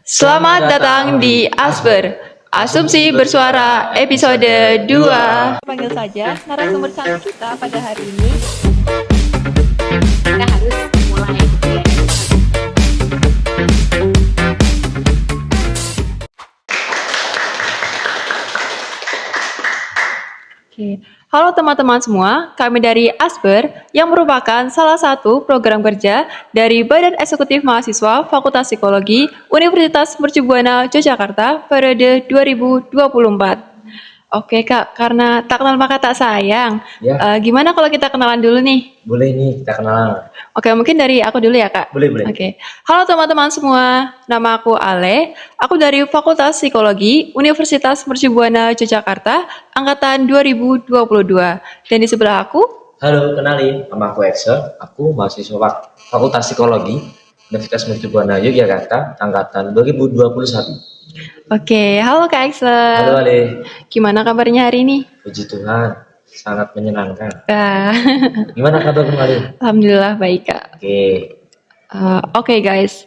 Selamat datang di Asper, Asumsi Bersuara episode 2. Panggil saja narasumber cantik kita pada hari ini. Kita harus mulai gitu ya. Oke. Halo teman-teman semua, kami dari Asper yang merupakan salah satu program kerja dari Badan Eksekutif Mahasiswa Fakultas Psikologi Universitas Mercu Buana Yogyakarta periode 2024. Oke Kak, karena tak kenal maka tak sayang. Ya. Gimana kalau kita kenalan dulu nih? Boleh nih kita kenalan. Oke, mungkin dari aku dulu ya Kak. Boleh. Oke. Halo teman-teman semua, nama aku Ale. Aku dari Fakultas Psikologi Universitas Mercu Buana Yogyakarta, angkatan 2022. Dan di sebelah aku, Halo, kenalin, nama aku Excel. Aku mahasiswa Fakultas Psikologi Universitas Mercu Buana Yogyakarta, angkatan 2021. oke, halo Kak Axel. Halo Ale, Gimana kabarnya hari ini? puji Tuhan, sangat menyenangkan. Ah, Gimana kabar kemarin? Alhamdulillah baik Kak. Oke, Oke guys,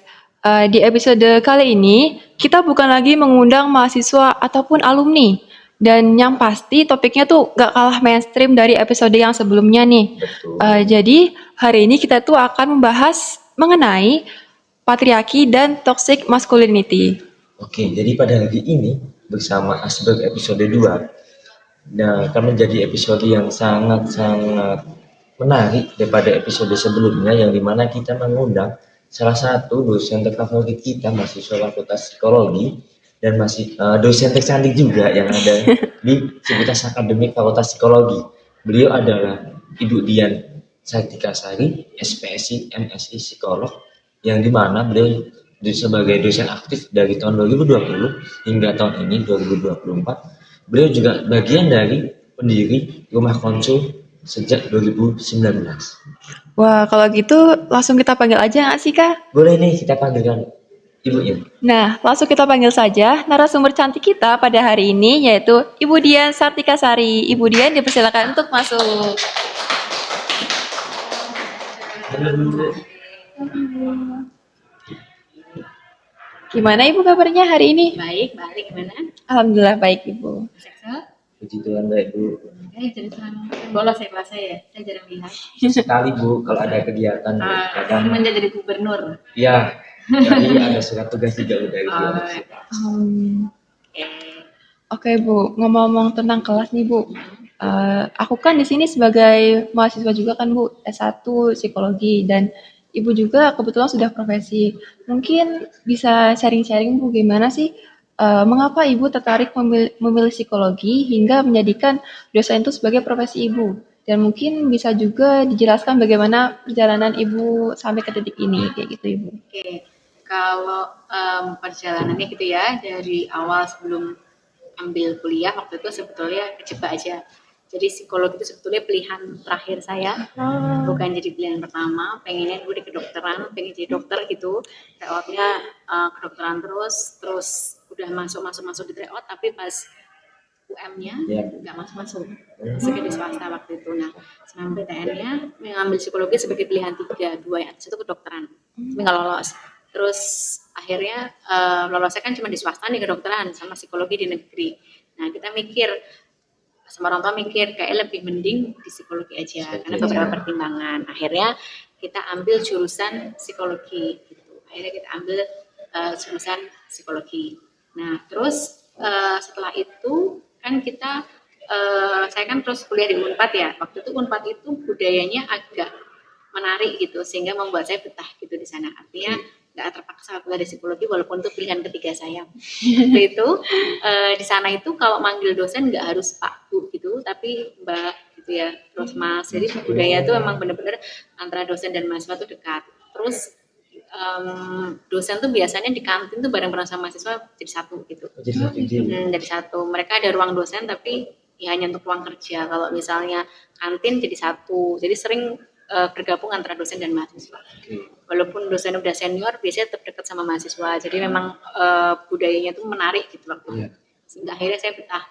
di episode kali ini kita bukan lagi mengundang mahasiswa ataupun alumni. Dan yang pasti topiknya tuh gak kalah mainstream dari episode yang sebelumnya nih. betul. Jadi hari ini kita tuh akan membahas mengenai patriarki dan toxic masculinity. Oke, jadi pada hari ini bersama Asberg episode 2 akan menjadi episode yang sangat-sangat menarik daripada episode sebelumnya yang dimana kita mengundang salah satu dosen terfavorit kita, mahasiswa Fakultas Psikologi dan masih dosen tercantik juga yang ada di Civitas Akademik Fakultas Psikologi. Beliau adalah Ibu Dian Sartika Sari, SPSI, MSI Psikolog, yang dimana beliau sebagai dosen aktif dari tahun 2020 hingga tahun ini 2024. Beliau juga bagian dari pendiri Rumah Konsul sejak 2019. Wah, kalau gitu langsung kita panggil aja nggak sih Kak? Boleh nih kita panggilkan ibunya. Nah, langsung kita panggil saja narasumber cantik kita pada hari ini yaitu Ibu Dian Sartika Sari. Ibu Dian dipersilakan untuk masuk. Gimana Ibu kabarnya hari ini? Baik, gimana? Alhamdulillah baik Ibu. Seksual? Puji Tuhan baik Bu. Jadi senang bolos ya kelasnya ya. Saya jarang lihat. Sekali Bu kalau ada kegiatan kadang Semenjak jadi gubernur. ya jadi ada surat tugas juga dari universitas. Oke. Oke Bu, ngomong-ngomong tentang kelas nih Bu. Aku kan di sini sebagai mahasiswa juga kan Bu, S1 psikologi dan Ibu juga kebetulan sudah profesi. Mungkin bisa sharing-sharing Bu gimana sih mengapa Ibu tertarik memilih psikologi hingga menjadikan dosen itu sebagai profesi Ibu? Dan mungkin bisa juga dijelaskan bagaimana perjalanan Ibu sampai ke titik ini kayak gitu Ibu. Oke. Kalau perjalanannya gitu ya dari awal sebelum ambil kuliah waktu itu sebetulnya kejebak aja. Jadi psikologi itu sebetulnya pilihan terakhir saya, bukan jadi pilihan pertama. Pengennya dulu di kedokteran, pengen jadi dokter gitu. Tryoutnya kedokteran terus udah masuk di tryout, tapi pas UM-nya nggak masuk. Masuknya di swasta waktu itu. Nah, sama PTN-nya mengambil psikologi sebagai pilihan 3, 2 yang satu kedokteran, tapi nggak lolos. Terus akhirnya lolosnya kan cuma di swasta nih kedokteran sama psikologi di negeri. Nah kita mikir sama orang tua mikir kayak lebih mending di psikologi aja karena beberapa pertimbangan. Akhirnya kita ambil jurusan psikologi gitu. Akhirnya kita ambil jurusan psikologi. Nah terus setelah itu kan kita saya kan terus kuliah di Unpad ya. Waktu itu Unpad itu budayanya agak menarik gitu sehingga membuat saya betah gitu di sana. Artinya nggak terpaksa kuliah di psikologi walaupun itu pilihan ketiga saya. Itu di sana itu kalau manggil dosen nggak harus Pak Bu gitu, tapi Mbak gitu ya, terus Mas. Jadi budaya itu memang benar-benar antara dosen dan mahasiswa itu dekat. Terus dosen tuh biasanya di kantin tuh bareng-bareng sama mahasiswa jadi satu gitu. Jadi satu. Mereka ada ruang dosen tapi ya hanya untuk ruang kerja. Kalau misalnya kantin jadi satu. Jadi sering bergabung antara dosen dan mahasiswa. Walaupun dosen udah senior, biasanya tetap dekat sama mahasiswa. Jadi memang budayanya tuh menarik gitu waktu. Sehingga akhirnya saya betah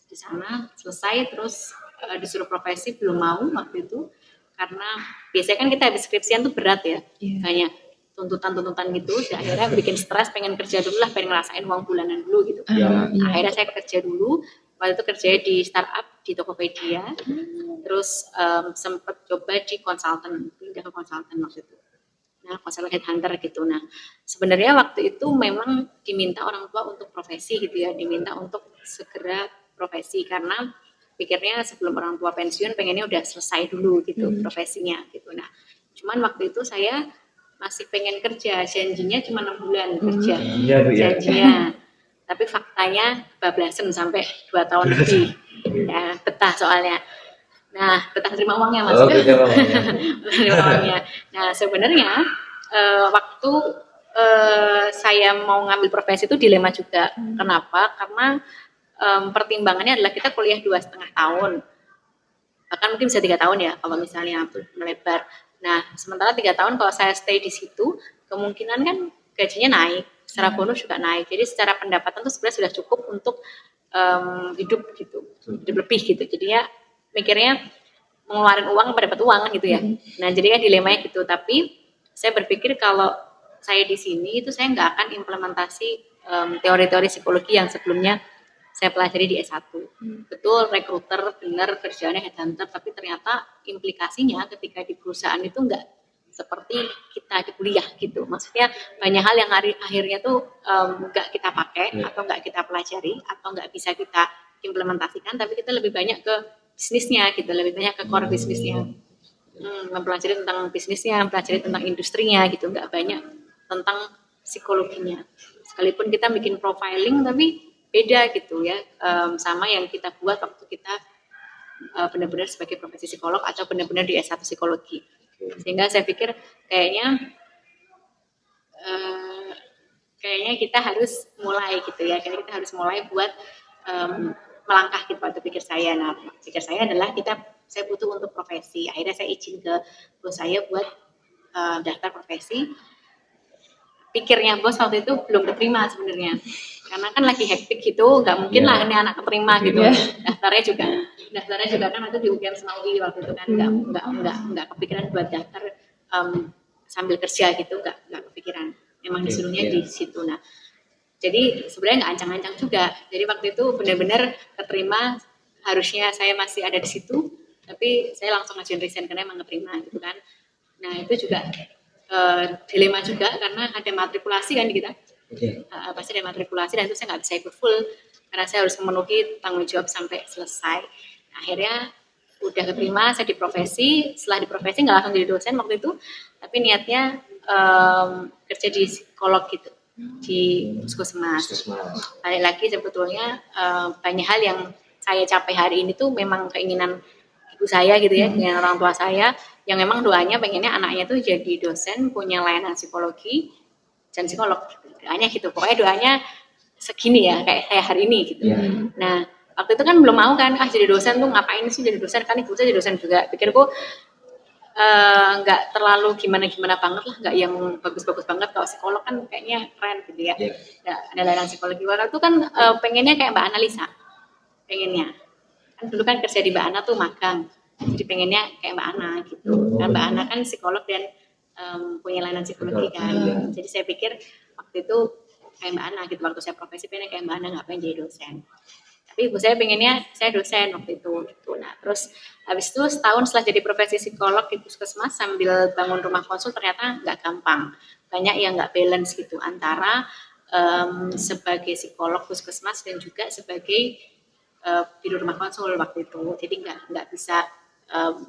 di sana, selesai terus disuruh profesi belum mau waktu itu karena biasanya kan kita habis skripsian tuh berat ya, banyak tuntutan gitu, akhirnya bikin stres, pengen kerja dulu lah, pengen ngerasain uang bulanan dulu gitu. Iya. Akhirnya saya kerja dulu, waktu itu kerja di startup di Tokopedia, terus sempet coba di konsultan, pindah ke konsultan waktu itu. Nah, konselor headhunter gitu. Nah, sebenarnya waktu itu memang diminta orang tua untuk profesi gitu ya, diminta untuk segera profesi karena pikirnya sebelum orang tua pensiun pengennya udah selesai dulu gitu profesinya gitu. Nah, cuman waktu itu saya masih pengen kerja, janjinya cuma 6 bulan kerja, Iya, Bu, ya. janjinya. Tapi faktanya kebablasan sampai 2 tahun lebih. Ya, betah soalnya. Nah, betah terima uangnya Mas. Oh, beda Bang. Terima uangnya. Nah, sebenarnya waktu saya mau ngambil profesi itu dilema juga. Kenapa? Karena pertimbangannya adalah kita kuliah 2,5 tahun. Bahkan mungkin bisa 3 tahun ya kalau misalnya melebar. Nah, sementara 3 tahun kalau saya stay di situ, kemungkinan kan gajinya naik, secara bonus juga naik. Jadi secara pendapatan tuh sebenarnya sudah cukup untuk hidup gitu, hidup lebih gitu. Jadinya mikirnya mengeluarkan uang apa dapat uang gitu ya. Nah, jadi kan dilemanya gitu. Tapi saya berpikir kalau saya di sini itu saya nggak akan implementasi teori-teori psikologi yang sebelumnya saya pelajari di S1. Betul, rekruter benar kerjaannya headhunter, tapi ternyata implikasinya ketika di perusahaan itu nggak seperti kita di kuliah gitu. Maksudnya banyak hal yang akhirnya tuh nggak kita pakai atau nggak kita pelajari atau nggak bisa kita implementasikan, tapi kita lebih banyak ke bisnisnya gitu, lebih banyak ke core bisnisnya. Mempelajari tentang bisnisnya, mempelajari tentang industrinya gitu, nggak banyak tentang psikologinya. Sekalipun kita bikin profiling tapi beda gitu ya, sama yang kita buat waktu kita benar-benar sebagai profesi psikolog atau benar-benar di S1 psikologi. Sehingga saya pikir kayaknya kita harus mulai gitu ya, kayaknya kita harus mulai buat melangkah gitu waktu pikir saya. Nah, pikir saya adalah saya butuh untuk profesi. Akhirnya saya izin ke bos saya buat daftar profesi. Pikirnya bos waktu itu belum keterima sebenarnya, karena kan lagi hektik gitu, nggak mungkin lah ini anak keterima gitu. Daftarnya juga kan waktu di UGM sama UI waktu itu kan nggak kepikiran buat daftar sambil kerja gitu, nggak kepikiran. Memang disuruhnya di situ. Nah, jadi sebenarnya nggak ancang-ancang juga. Jadi waktu itu benar-benar keterima, harusnya saya masih ada di situ, tapi saya langsung ngajuin resign karena emang keterima gitu kan. Nah, itu juga dilema juga karena ada matrikulasi kan kita. Pasti ada matrikulasi dan itu saya nggak bisa ikut full karena saya harus memenuhi tanggung jawab sampai selesai. Nah, akhirnya udah keterima, saya di profesi. Setelah di profesi nggak langsung jadi dosen waktu itu, tapi niatnya kerja di psikolog gitu, di puskesmas. Balik lagi sebetulnya banyak hal yang saya capai hari ini tuh memang keinginan ibu saya gitu ya, dengan orang tua saya yang memang doanya pengennya anaknya tuh jadi dosen, punya layanan psikologi dan psikolog. Doanya gitu, pokoknya doanya segini ya, kayak hari ini gitu. Nah, waktu itu kan belum mau kan, jadi dosen tuh ngapain sih jadi dosen, kan ibu saya jadi dosen juga. Pikirku nggak terlalu gimana-gimana banget lah, nggak yang bagus-bagus banget. Kalau psikolog kan kayaknya keren gitu ya. Ada layanan psikologi. Waktu itu kan pengennya kayak Mbak Analisa, pengennya. Kan dulu kan kerja di Mbak Ana tuh magang, jadi pengennya kayak Mbak Ana gitu. Kan Mbak Ana kan psikolog dan punya layanan psikologi kan. Jadi saya pikir waktu itu kayak Mbak Ana gitu, waktu saya profesi pengen kayak Mbak Ana, nggak pengen jadi dosen. Tapi ibu saya pengennya saya dosen waktu itu gitu. Nah, terus habis itu setahun setelah jadi profesi psikolog di puskesmas sambil bangun rumah konsul, ternyata nggak gampang. Banyak yang nggak balance gitu antara sebagai psikolog puskesmas dan juga sebagai biro rumah konsul waktu itu. Jadi nggak bisa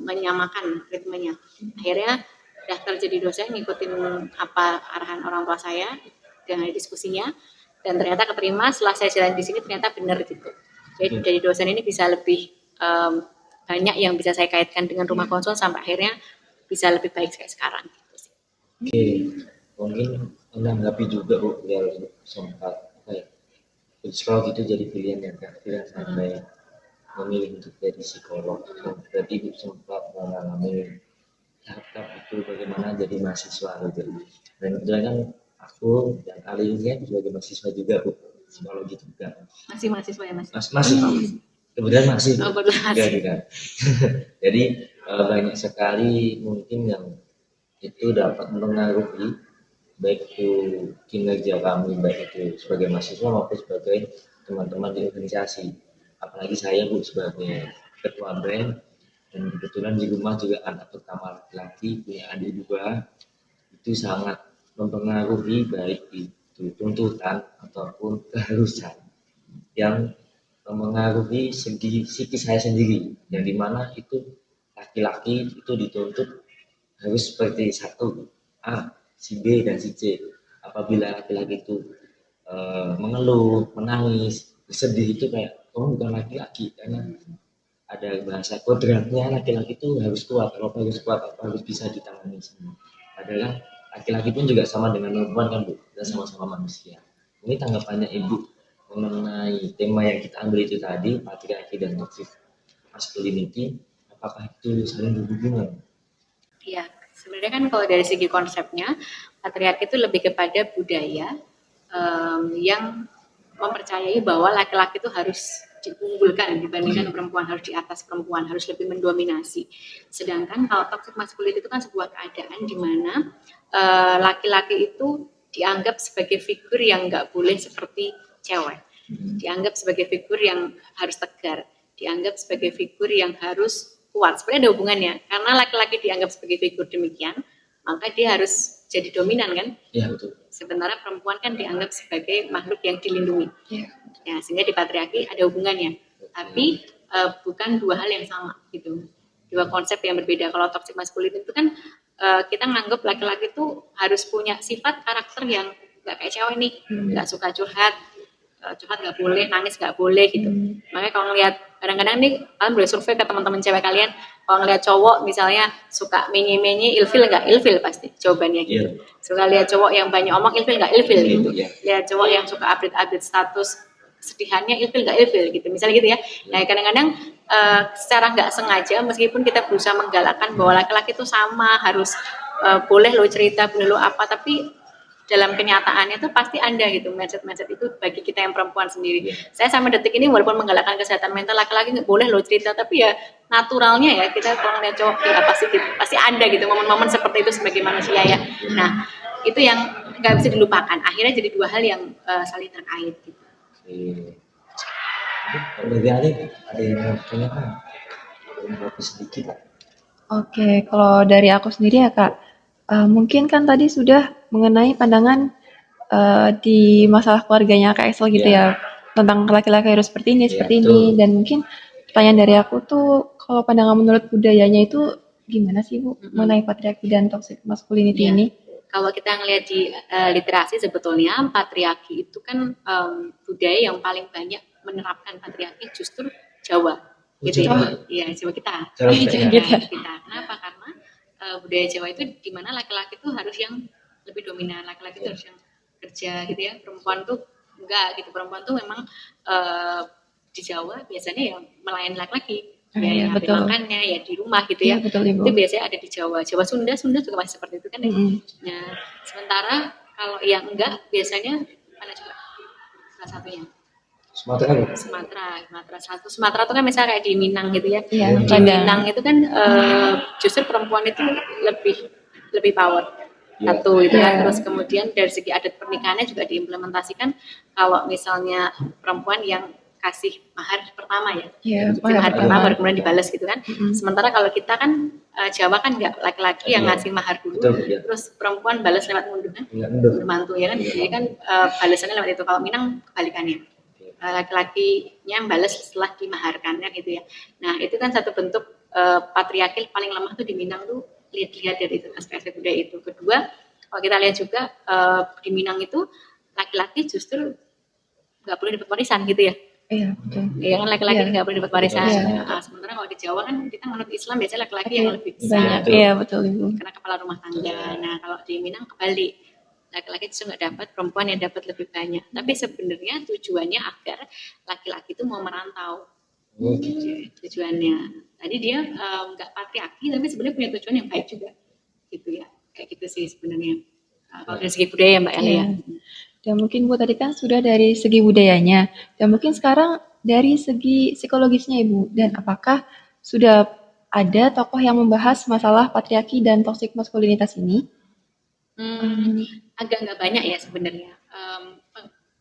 menyamakan ritmenya. Akhirnya daftar jadi dosen, ngikutin apa arahan orang tua saya dengan diskusinya, dan ternyata keterima. Setelah saya jalan di sini ternyata benar gitu. Jadi jadi dosen ini bisa lebih banyak yang bisa saya kaitkan dengan rumah konsul sampai akhirnya bisa lebih baik kayak sekarang. Oke, mungkin menanggapi juga Bu, biar sempat psikolog itu jadi pilihan yang terakhir sampai memilih untuk jadi psikolog. Berarti Ibu sempat mengalami tahap itu bagaimana jadi mahasiswa gitu. Dan kebetulan kan aku dan Ali ini sebagai mahasiswa juga Bu, psikologi juga. Masih mahasiswa ya Mas? Masih. Kemudian masih. Masih. Kan. Jadi banyak sekali mungkin yang itu dapat mengaruhi baik itu kinerja kami, baik itu sebagai mahasiswa maupun sebagai teman-teman di organisasi. Apalagi saya Bu sebagai ketua BEM, dan kebetulan di rumah juga anak pertama laki-laki, punya adik juga, itu sangat mempengaruhi baik itu tuntutan ataupun keharusan yang mempengaruhi segi psikis saya sendiri, yang dimana itu laki-laki itu dituntut harus seperti satu A, si B dan si C. Apabila laki-laki itu mengeluh, menangis, bersedih, itu kayak kamu bukan laki-laki, karena ada bahasa kodratnya laki-laki itu harus kuat, apa harus kuat, apa harus bisa ditangani semua. Padahal laki-laki pun juga sama dengan perempuan kan Bu, kita sama-sama manusia. Ini tanggapannya Ibu mengenai tema yang kita ambil itu tadi, patriarki dan toxic masculinity, apakah itu saling berhubungan? Iya, sebenarnya kan kalau dari segi konsepnya, patriarki itu lebih kepada budaya yang mempercayai bahwa laki-laki itu harus diunggulkan dibandingkan perempuan, harus di atas perempuan, harus lebih mendominasi. Sedangkan kalau toxic masculinity itu kan sebuah keadaan di mana laki-laki itu dianggap sebagai figur yang nggak boleh seperti cewek, dianggap sebagai figur yang harus tegar, dianggap sebagai figur yang harus kuat. Sebenarnya ada hubungannya, karena laki-laki dianggap sebagai figur demikian, maka dia harus jadi dominan kan? Iya betul. Sebenarnya perempuan kan dianggap sebagai makhluk yang dilindungi. Iya. Ya, sehingga di patriarki ada hubungannya. Tapi bukan dua hal yang sama gitu. Dua konsep yang berbeda. Kalau toxic masculinity itu kan kita nganggap laki-laki itu harus punya sifat karakter yang nggak kayak cewek nih, nggak suka curhat, curhat nggak boleh, nangis nggak boleh gitu. Makanya kalau ngelihat kadang-kadang nih kalian boleh survei ke teman-teman cewek kalian, kalau ngelihat cowok misalnya suka menye-menye, ilfil nggak? Ilfil pasti jawabannya gitu. Suka lihat cowok yang banyak omong, ilfil nggak? Ilfil gitu. Lihat cowok yang suka update-update status sedihannya, ilfil nggak? Ilfil gitu. Misalnya gitu ya. Nah kadang-kadang secara nggak sengaja, meskipun kita berusaha menggalakkan bahwa laki-laki itu sama, harus boleh lo cerita, boleh lo apa, tapi dalam kenyataannya tuh pasti ada gitu mindset-mindset itu bagi kita yang perempuan sendiri. Saya sampai detik ini walaupun menggalakkan kesehatan mental laki-laki nggak boleh lo cerita, tapi ya naturalnya ya kita kalau ngeliat cowok ya pasti ada gitu momen-momen seperti itu sebagai manusia ya. Nah itu yang nggak bisa dilupakan. Akhirnya jadi dua hal yang saling terkait gitu. Dari ada yang mau tanyakan? Ada sedikit? Oke, kalau dari aku sendiri ya Kak, mungkin kan tadi sudah mengenai pandangan di masalah keluarganya Kak Excel gitu ya, tentang laki-laki harus seperti ini, dan mungkin pertanyaan dari aku tuh, kalau pandangan menurut budayanya itu gimana sih Bu, mengenai patriarki dan toxic masculinity ini? Kalau kita ngelihat di literasi sebetulnya patriarki itu kan budaya yang paling banyak menerapkan patriarki justru Jawa, gitu ya. Iya, Jawa kita. Kenapa? Karena budaya Jawa itu di mana laki-laki itu harus yang lebih dominan, laki-laki itu harus yang kerja gitu ya. Perempuan tuh enggak gitu. Perempuan tuh memang di Jawa biasanya yang melayani laki-laki. Ya, makannya ya di rumah gitu ya. Betul, Ibu. Itu biasanya ada di Jawa. Jawa Sunda juga masih seperti itu kan ya. Nah, sementara kalau yang enggak biasanya mana coba salah satunya? Sumatera itu kan misalnya kayak di Minang gitu ya. Di Minang itu kan justru perempuan itu lebih power. Satu itu kan. Terus kemudian dari segi adat pernikahannya juga diimplementasikan kalau misalnya perempuan yang kasih mahar pertama ya. Mahar pertama baru kemudian dibalas gitu kan. Sementara kalau kita kan Jawa kan enggak, laki-laki yang ngasih mahar dulu, terus perempuan balas lewat ngunduh kan, mantu ya kan. Jadi kan balasannya lewat itu. Kalau Minang kebalikannya. Laki-lakinya balas setelah dimaharkannya gitu ya. Nah itu kan satu bentuk patriarki paling lemah tuh di Minang tuh, lihat dari itu aspek budaya itu. Kedua kalau kita lihat juga di Minang itu laki-laki justru nggak boleh dapat warisan gitu ya. Iya betul. Iya kan laki-laki nggak boleh dapat warisan. Sementara kalau di Jawa kan kita menurut Islam biasanya laki-laki yang lebih besar. Iya betul Ibu. Karena kepala rumah tangga. Nah kalau di Minang kebalik, laki-laki itu nggak dapat, perempuan yang dapat lebih banyak. Tapi sebenarnya tujuannya agar laki-laki itu mau merantau. Tujuannya. Tadi dia nggak patriarki, tapi sebenarnya punya tujuan yang baik juga, gitu ya. Kayak gitu sih sebenarnya. Kalau dari segi budaya Mbak Eli ya. Dan mungkin Bu tadi kan sudah dari segi budayanya, dan mungkin sekarang dari segi psikologisnya Ibu. Dan apakah sudah ada tokoh yang membahas masalah patriarki dan toxic maskulinitas ini? agak nggak banyak ya sebenarnya.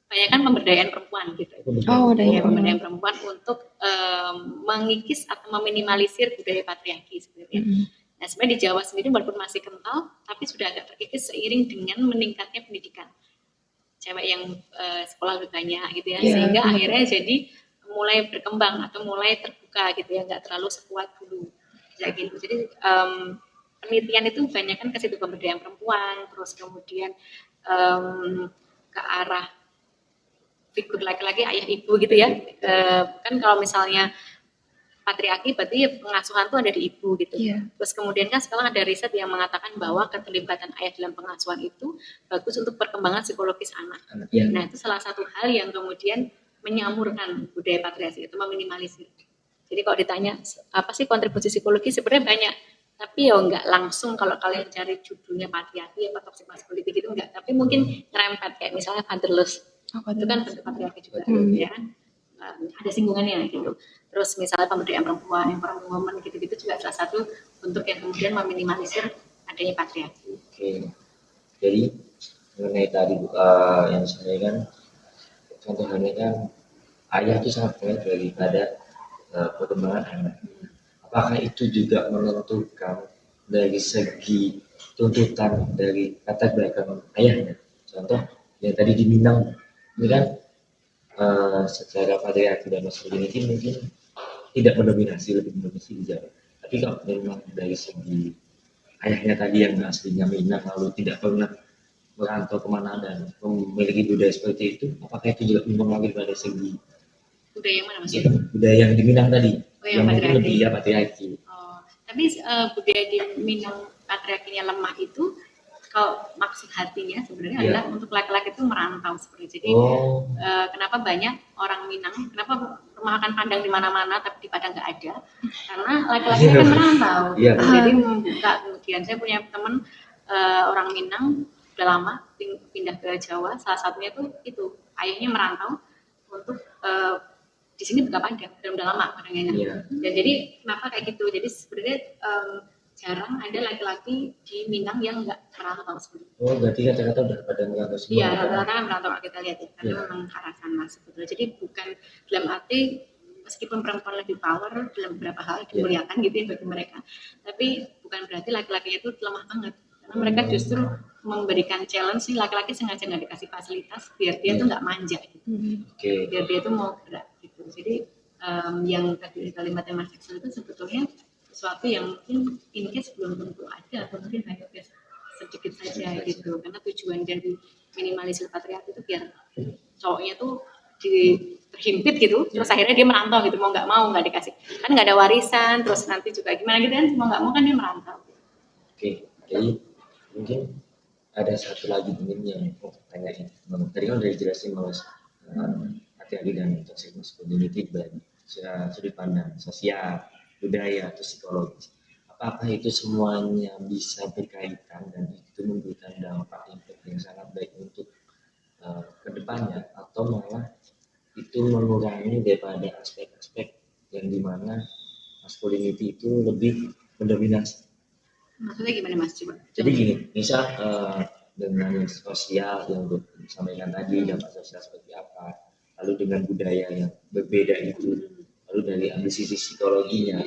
Banyak kan pemberdayaan perempuan gitu. Oh, udah Ya, ya. pemberdayaan perempuan untuk mengikis atau meminimalisir budaya patriarki sebenarnya. Nah, sebenarnya di Jawa sendiri walaupun masih kental, tapi sudah agak terkikis seiring dengan meningkatnya pendidikan. Cewek yang sekolah lebih banyak gitu ya, sehingga akhirnya jadi mulai berkembang atau mulai terbuka gitu ya, nggak terlalu sekuat dulu. Kayak gitu. Jadi penelitian itu banyak kan ke situ pemberdayaan perempuan, terus kemudian ke arah figur laki-laki ayah ibu gitu ya. Kan kalau misalnya patriarki berarti pengasuhan tuh ada di ibu gitu. Terus kemudian kan sekarang ada riset yang mengatakan bahwa keterlibatan ayah dalam pengasuhan itu bagus untuk perkembangan psikologis anak. Nah, itu salah satu hal yang kemudian menyamurkan budaya patriarki itu, meminimalisir. Jadi kalau ditanya apa sih kontribusi psikologi, sebenarnya banyak. Tapi ya enggak langsung kalau kalian cari judulnya patriarki apa toxic masculinity gitu enggak. Tapi mungkin ngerempet kayak misalnya fatherless. Itu kan bentuk patriarki juga ya kan. Ada singgungannya gitu. Terus misalnya pemberdayaan perempuan, empowerment woman gitu-gitu juga salah satu bentuk yang kemudian meminimalisir adanya patriarki. Oke. Jadi mengenai tadi yang saya kan contohnya kan ayah itu sangat banyak daripada perkembangan anak. Apakah itu juga menentukan dari segi tuntutan dari latar belakang ayahnya? Contoh yang tadi di Minang ini kan secara patriarki dan masculinity mungkin tidak mendominasi, lebih mendominasi di Jawa. Tapi kalau memang dari segi ayahnya tadi yang aslinya Minang lalu tidak pernah merantau kemana dan memiliki budaya seperti itu, apakah itu juga mempengaruhi pada segi budaya yang mana maksudnya? Budaya yang di Minang tadi, yang mungkin patriarki. lebih ya patriarki. Tapi budaya di Minang patriarkinya lemah itu, kalau maksud hatinya sebenarnya adalah untuk laki-laki itu merantau seperti. Jadi kenapa banyak orang Minang, kenapa rumah makan Padang di mana-mana tapi di Padang nggak ada? Karena laki-laki kan merantau. Jadi membuka, kemudian saya punya teman orang Minang udah lama pindah ke Jawa, salah satunya itu ayahnya merantau untuk di sini buka Padang dan udah lama Padangnya. Dan jadi kenapa kayak gitu? Jadi sebenarnya jarang ada laki-laki di Minang yang nggak merantau sebenarnya. Oh, berarti kata-kata udah pada merantau semua. Iya, rata-rata kan merantau kalau kita lihat ya, karena memang ke arah sana sebetulnya. Jadi bukan dalam arti meskipun perempuan lebih power dalam beberapa hal dimuliakan gitu ya bagi mereka, tapi bukan berarti laki-lakinya itu lemah banget. Karena mereka justru memberikan challenge nih, laki-laki sengaja nggak dikasih fasilitas biar dia tuh nggak manja gitu. Biar dia tuh mau gerak gitu. Jadi yang tadi kalimatnya Mas Excel itu sebetulnya sesuatu yang mungkin in case belum tentu ada atau mungkin hanya sedikit saja gitu, karena tujuan dari minimalisir patriarki itu biar cowoknya tuh terhimpit gitu, terus akhirnya dia merantau gitu, mau nggak dikasih, kan nggak ada warisan, terus nanti juga gimana gitu kan, mau nggak mau kan dia merantau. Oke, jadi mungkin ada satu lagi mungkin yang mau tanyain. Tadi kan udah dijelasin Mas patriarki dan toxic masculinity dari sudut pandang sosial, budaya atau psikologis. Apakah itu semuanya bisa berkaitan dan itu memberikan dampak yang sangat baik untuk kedepannya, atau malah itu mengurangi daripada aspek-aspek yang dimana masculinity itu lebih mendominasi? Maksudnya gimana Mas? Coba. Jadi gini, misal dengan sosial yang disampaikan tadi, dampak sosial seperti apa, lalu dengan budaya yang berbeda itu, lalu dari ambil sisi psikologinya,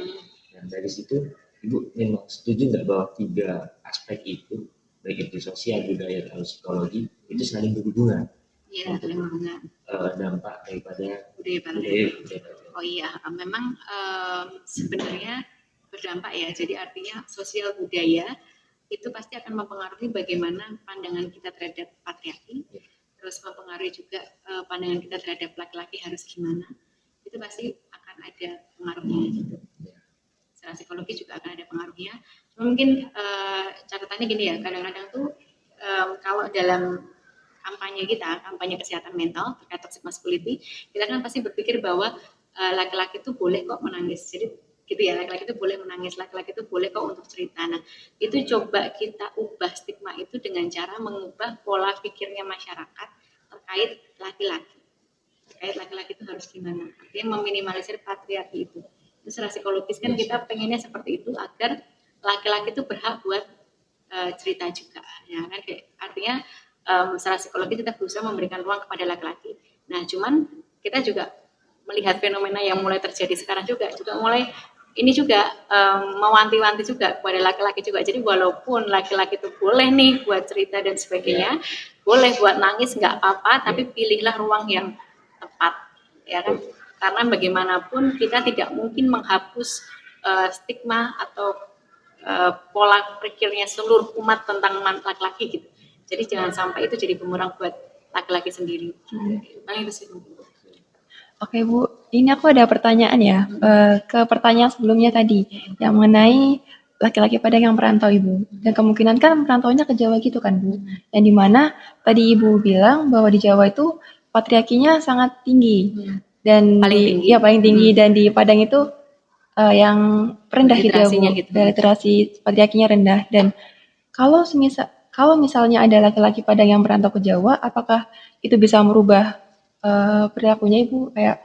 dan dari situ Ibu memang setuju nggak bahwa 3 aspek itu, baik itu sosial, budaya, atau psikologi, itu saling berhubungan? Iya, saling berhubungan. Dampak daripada budaya. Oh iya, memang sebenarnya berdampak ya. Jadi artinya sosial budaya itu pasti akan mempengaruhi bagaimana pandangan kita terhadap patriarki, terus mempengaruhi juga pandangan kita terhadap laki-laki harus gimana. Itu pasti akan ada pengaruhnya gitu. Secara psikologi juga akan ada pengaruhnya. Cuma mungkin catatannya gini ya, kadang-kadang tuh kalau dalam kampanye kesehatan mental terkait toxic masculinity, kita kan pasti berpikir bahwa laki-laki itu boleh kok menangis. Jadi gitu ya, laki-laki itu boleh menangis, laki-laki itu boleh kok untuk cerita. Nah, itu coba kita ubah stigma itu dengan cara mengubah pola pikirnya masyarakat terkait laki-laki. Terkait laki-laki itu harus gimana? Artinya meminimalisir patriarki itu. Itu secara psikologis kan kita pengennya seperti itu agar laki-laki itu berhak buat cerita juga. Ya kan, artinya secara psikologi kita berusaha memberikan ruang kepada laki-laki. Nah, cuman kita juga melihat fenomena yang mulai terjadi sekarang juga mulai ini juga mewanti-wanti juga kepada laki-laki juga. Jadi walaupun laki-laki itu boleh nih buat cerita dan sebagainya, boleh buat nangis nggak apa-apa, tapi pilihlah ruang yang tepat, ya kan? Karena bagaimanapun kita tidak mungkin menghapus stigma atau pola pikirnya seluruh umat tentang laki-laki gitu. Jadi jangan sampai itu jadi bumerang buat laki-laki sendiri. Paling itu sih. Oke Bu, ini aku ada pertanyaan ya, ke pertanyaan sebelumnya tadi, yang mengenai laki-laki Padang yang merantau Ibu. Dan kemungkinan kan merantaunya ke Jawa gitu kan Bu, yang dimana tadi Ibu bilang bahwa di Jawa itu patriarkinya sangat tinggi, dan Paling tinggi. paling tinggi, dan di Padang itu yang rendah gitu ya Bu, Literasinya gitu. literasi patriarkinya rendah. Dan kalau misalnya ada laki-laki Padang yang merantau ke Jawa, apakah itu bisa merubah perilakunya Ibu, kayak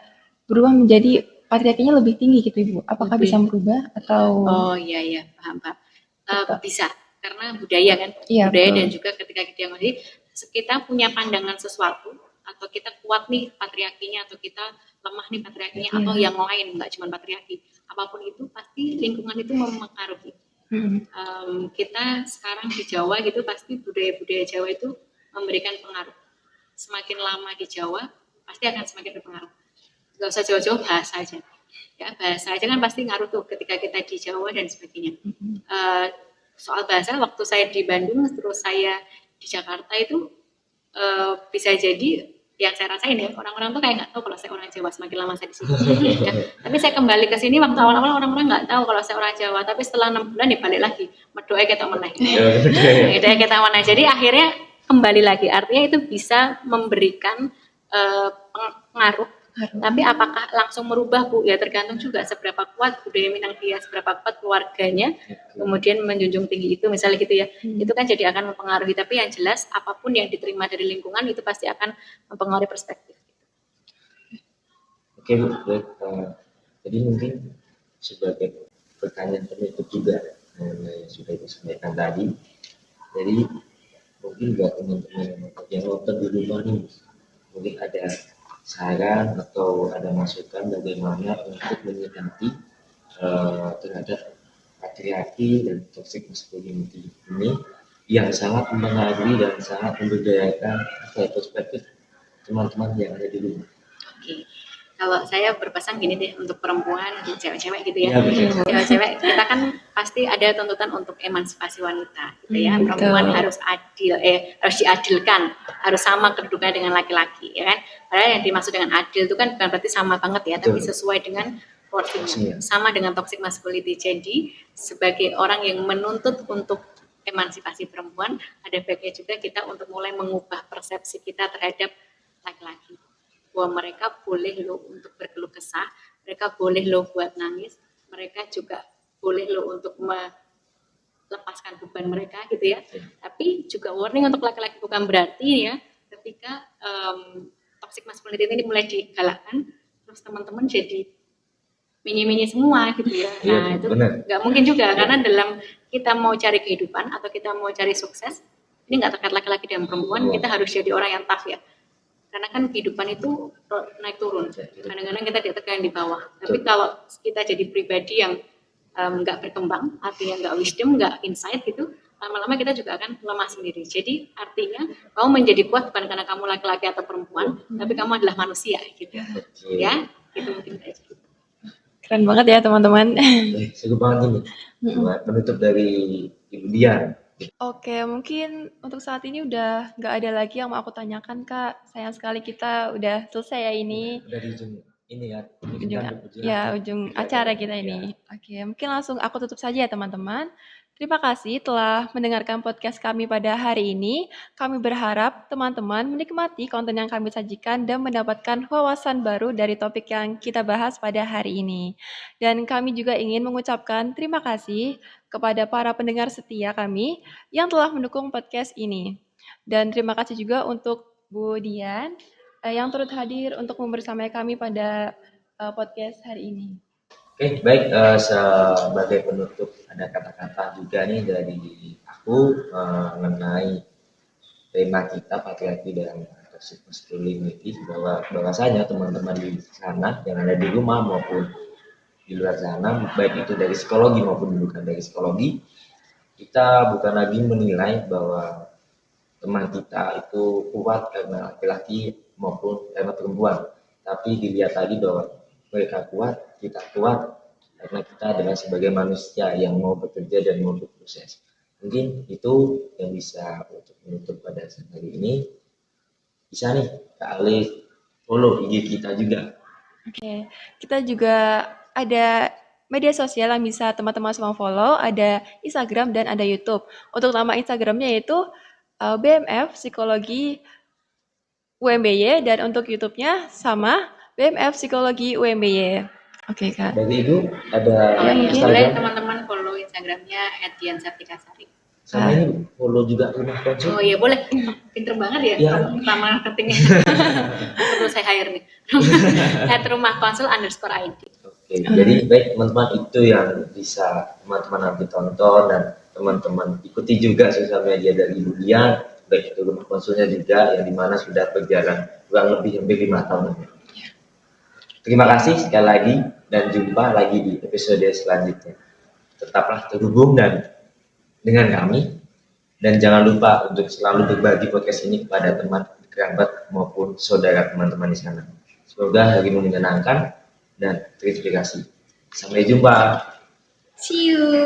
berubah menjadi patriarkinya lebih tinggi gitu Ibu? Apakah bisa merubah atau Oh iya paham. tetap? Bisa karena budaya kan, Iya, budaya betul. dan juga ketika kita punya pandangan sesuatu atau kita kuat nih patriarkinya atau kita lemah nih patriarkinya atau yang lain, nggak cuma patriarki, apapun itu pasti lingkungan itu mempengaruhi. Kita sekarang di Jawa gitu pasti budaya-budaya Jawa itu memberikan pengaruh. Semakin lama di Jawa pasti akan semakin berpengaruh. Gak usah jauh-jauh, bahasa aja. Ya, bahasa aja kan pasti ngaruh tuh ketika kita di Jawa dan sebagainya. Soal bahasa, waktu saya di Bandung terus saya di Jakarta itu bisa jadi yang saya rasain ya, orang-orang tuh kayak nggak tahu kalau saya orang Jawa semakin lama saya di sini. Ya. Tapi saya kembali ke sini waktu awal-awal orang-orang nggak tahu kalau saya orang Jawa, tapi setelah 6 bulan ya balik lagi, medoe kita meneh. Medoe kita meneh. Jadi akhirnya kembali lagi, artinya itu bisa memberikan pengaruh. Tapi apakah langsung merubah Bu? Ya tergantung juga seberapa kuat budaya Minang dia, seberapa kuat keluarganya, kemudian menjunjung tinggi itu, misalnya gitu ya. Itu kan jadi akan mempengaruhi. Tapi yang jelas apapun yang diterima dari lingkungan itu pasti akan mempengaruhi perspektif. Oke Bu, baik. Jadi mungkin sebagai pertanyaan penutup juga yang sudah disampaikan tadi. Jadi mungkin buat teman-teman yang nonton di rumah nih, mungkin ada saran atau ada masukan bagaimana untuk menyikapi terhadap patriarki dan toxic masculinity ini yang sangat mempengaruhi dan sangat memberdayakan perspektif teman-teman yang ada di rumah. Oke. Kalau saya berpesan gini deh untuk perempuan, untuk cewek-cewek gitu ya. Cewek-cewek kita kan pasti ada tuntutan untuk emansipasi wanita gitu ya. Perempuan harus adil, harus diadilkan, harus sama kedudukannya dengan laki-laki ya kan. Padahal yang dimaksud dengan adil itu kan bukan berarti sama banget ya, tapi sesuai dengan porsinya. Sama dengan toxic masculinity. Jadi sebagai orang yang menuntut untuk emansipasi perempuan, ada baiknya juga kita untuk mulai mengubah persepsi kita terhadap laki-laki. Bahwa mereka boleh loh untuk berkeluh kesah, mereka boleh loh buat nangis, mereka juga boleh loh untuk melepaskan beban mereka gitu ya. Tapi juga warning untuk laki-laki, bukan berarti ya ketika toxic masculinity ini mulai digalakkan, terus teman-teman jadi mini-mini semua gitu ya. Nah itu nggak mungkin juga, karena dalam kita mau cari kehidupan atau kita mau cari sukses, ini nggak terkait laki-laki dan perempuan, kita harus jadi orang yang tough ya. Karena kan kehidupan itu naik turun, kadang-kadang kita ditekan di bawah. Tapi kalau kita jadi pribadi yang nggak berkembang, artinya nggak wisdom, nggak insight gitu, lama-lama kita juga akan lemah sendiri. Jadi artinya kamu menjadi kuat bukan karena kamu laki-laki atau perempuan, tapi kamu adalah manusia gitu. Ya, itu mungkin aja. Keren banget ya teman-teman. Seru banget ini. Penutup dari Ibu Dian. Oke, mungkin untuk saat ini udah nggak ada lagi yang mau aku tanyakan Kak. Sayang sekali kita udah selesai ya ini. Dari ujung ini ya. Ujung acara kita ini. Oke, mungkin langsung aku tutup saja ya teman-teman. Terima kasih telah mendengarkan podcast kami pada hari ini. Kami berharap teman-teman menikmati konten yang kami sajikan dan mendapatkan wawasan baru dari topik yang kita bahas pada hari ini. Dan kami juga ingin mengucapkan terima kasih kepada para pendengar setia kami yang telah mendukung podcast ini. Dan terima kasih juga untuk Bu Dian yang turut hadir untuk membersamai kami pada podcast hari ini. Oke, baik, sebagai penutup ada kata-kata juga nih dari aku mengenai tema kita patriarki dan toxic masculinity, bahwasanya teman-teman di sana yang ada di rumah maupun di luar sana, baik itu dari psikologi maupun bukan dari psikologi, kita bukan lagi menilai bahwa teman kita itu kuat karena laki-laki maupun karena perempuan, tapi dilihat lagi bahwa mereka kuat, kita kuat karena kita adalah sebagai manusia yang mau bekerja dan mau berproses. Mungkin itu yang bisa untuk menutup pada saat hari ini. Bisa nih Kak Alif follow IG kita juga. Oke, kita juga ada media sosial yang bisa teman-teman semua follow, ada Instagram dan ada YouTube. Untuk nama Instagramnya yaitu BMF Psikologi UMBY, dan untuk YouTube-nya sama BMF Psikologi UMBY. Oke, Kak. Dari Ibu ada Iya, mungkin. Boleh Instagram? teman-teman follow Instagramnya @diansartikasari. Sama ini follow juga rumah konsul. Oh iya boleh, pinter banget ya, Iya. Pertama marketingnya. Perlu saya hire nih. @rumahkonsul_id. Oke, jadi baik teman-teman, itu yang bisa teman-teman nanti tonton dan teman-teman ikuti juga sosial media dari Ibu Dian, baik itu rumah konsulnya juga yang dimana sudah berjalan kurang lebih hampir 5 tahun. Terima kasih sekali lagi dan jumpa lagi di episode selanjutnya. Tetaplah terhubung dan dengan kami, dan jangan lupa untuk selalu berbagi podcast ini kepada teman, kerabat maupun saudara teman-teman di sana. Semoga hari ini menyenangkan dan terinspirasi. Sampai jumpa. See you.